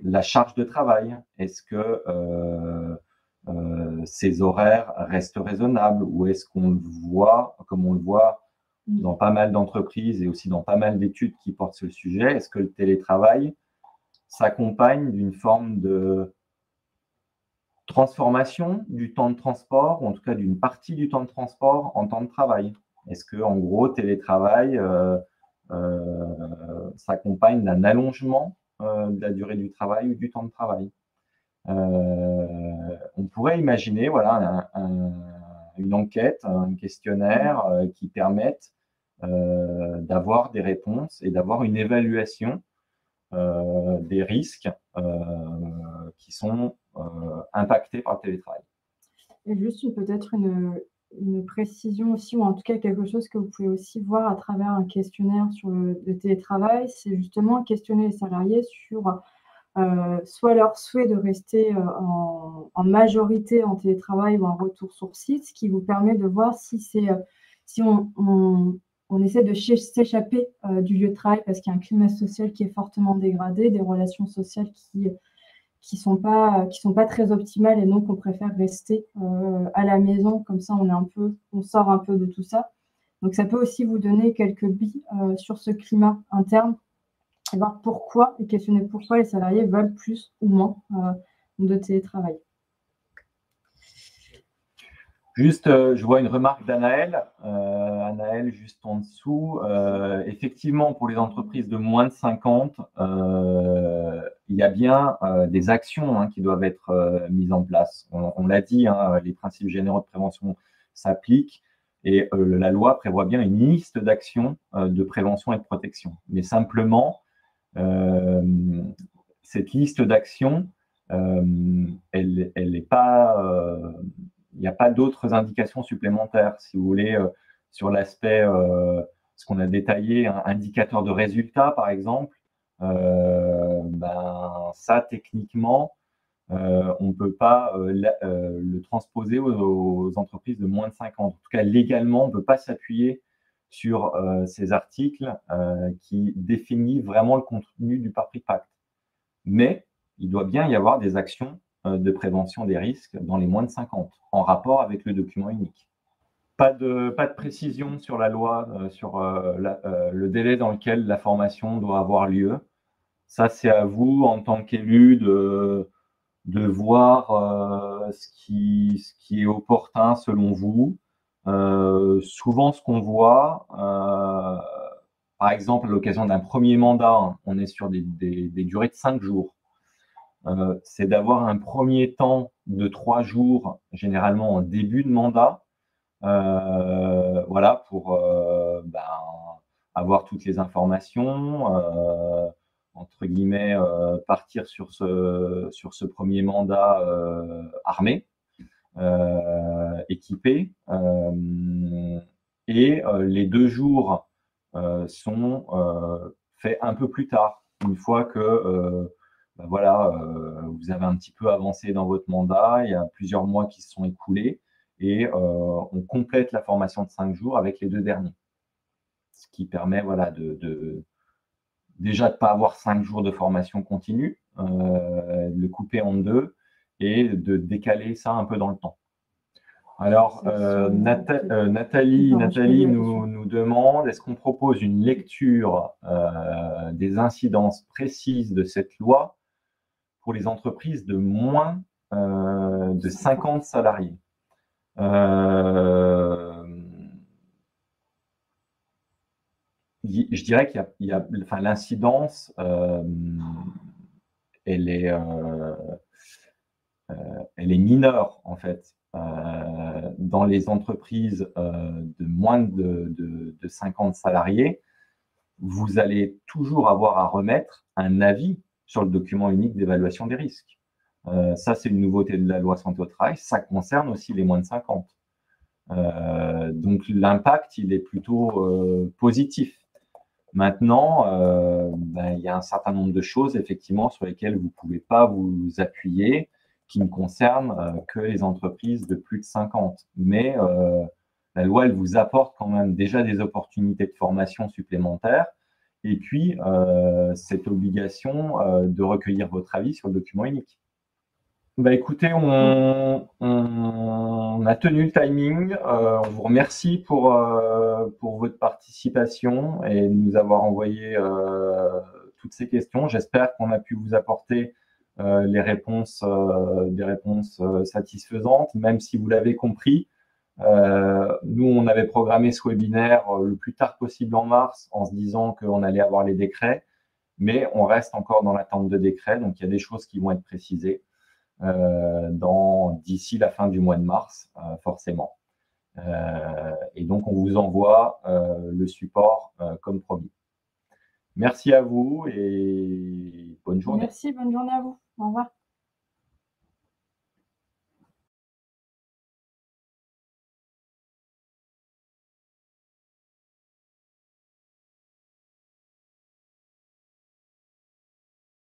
la charge de travail. Est-ce que ces horaires restent raisonnables ou est-ce qu'on le voit, comme on le voit dans pas mal d'entreprises et aussi dans pas mal d'études qui portent sur le sujet, est-ce que le télétravail s'accompagne d'une forme de transformation du temps de transport, ou en tout cas d'une partie du temps de transport en temps de travail? Est-ce que, en gros, télétravail s'accompagne d'un allongement de la durée du travail ou du temps de travail. On pourrait imaginer voilà, une enquête, un questionnaire qui permette d'avoir des réponses et d'avoir une évaluation des risques qui sont impactés par le télétravail. Et juste peut-être une précision aussi, ou en tout cas quelque chose que vous pouvez aussi voir à travers un questionnaire sur le télétravail, c'est justement questionner les salariés sur soit leur souhait de rester en majorité en télétravail ou en retour sur site, ce qui vous permet de voir si on essaie de s'échapper du lieu de travail parce qu'il y a un climat social qui est fortement dégradé, des relations sociales qui sont pas très optimales, et donc on préfère rester à la maison, comme ça on sort un peu de tout ça. Donc ça peut aussi vous donner quelques billes sur ce climat interne et voir pourquoi, et questionner pourquoi les salariés veulent plus ou moins de télétravail. Juste, je vois une remarque d'Anaël. Anaël, juste en dessous. Effectivement, pour les entreprises de moins de 50, il y a bien des actions qui doivent être mises en place. On l'a dit, les principes généraux de prévention s'appliquent et la loi prévoit bien une liste d'actions de prévention et de protection. Mais simplement, cette liste d'actions, elle n'est pas... il n'y a pas d'autres indications supplémentaires. Si vous voulez, sur l'aspect, ce qu'on a détaillé, un indicateur de résultat, par exemple, ça, techniquement, on ne peut pas le transposer aux entreprises de moins de 50. En tout cas, légalement, on ne peut pas s'appuyer sur ces articles qui définissent vraiment le contenu du Paris Pacte. Mais il doit bien y avoir des actions de prévention des risques dans les moins de 50, en rapport avec le document unique. Pas de précision sur la loi, sur le délai dans lequel la formation doit avoir lieu. Ça, c'est à vous, en tant qu'élu, de voir ce qui est opportun selon vous. Souvent, ce qu'on voit, par exemple, à l'occasion d'un premier mandat, on est sur des durées de 5 jours. C'est d'avoir un premier temps de 3 jours, généralement en début de mandat, voilà, pour avoir toutes les informations, entre guillemets, partir sur ce premier mandat armé, équipé, et les 2 jours sont faits un peu plus tard, une fois que voilà, vous avez un petit peu avancé dans votre mandat, il y a plusieurs mois qui se sont écoulés, et on complète la formation de 5 jours avec les 2 derniers. Ce qui permet voilà, déjà de ne pas avoir 5 jours de formation continue, de le couper en 2 et de décaler ça un peu dans le temps. Alors, Nathalie nous demande, est-ce qu'on propose une lecture des incidences précises de cette loi pour les entreprises de moins de 50 salariés? Je dirais qu'il y a enfin, l'incidence, elle est mineure, en fait. Dans les entreprises de moins de 50 salariés, vous allez toujours avoir à remettre un avis sur le document unique d'évaluation des risques. Ça, c'est une nouveauté de la loi santé au travail. Ça concerne aussi les moins de 50. Donc, l'impact, il est plutôt positif. Maintenant, il y a un certain nombre de choses, effectivement, sur lesquelles vous ne pouvez pas vous appuyer, qui ne concernent que les entreprises de plus de 50. Mais la loi, elle vous apporte quand même déjà des opportunités de formation supplémentaires. Et puis, cette obligation de recueillir votre avis sur le document unique. Écoutez, on a tenu le timing. On vous remercie pour votre participation et de nous avoir envoyé toutes ces questions. J'espère qu'on a pu vous apporter des réponses satisfaisantes, même si vous l'avez compris. Nous, on avait programmé ce webinaire le plus tard possible en mars en se disant qu'on allait avoir les décrets, mais on reste encore dans l'attente de décrets, donc il y a des choses qui vont être précisées d'ici la fin du mois de mars, forcément. Et donc, on vous envoie le support comme promis. Merci à vous et bonne journée. Merci, bonne journée à vous. Au revoir.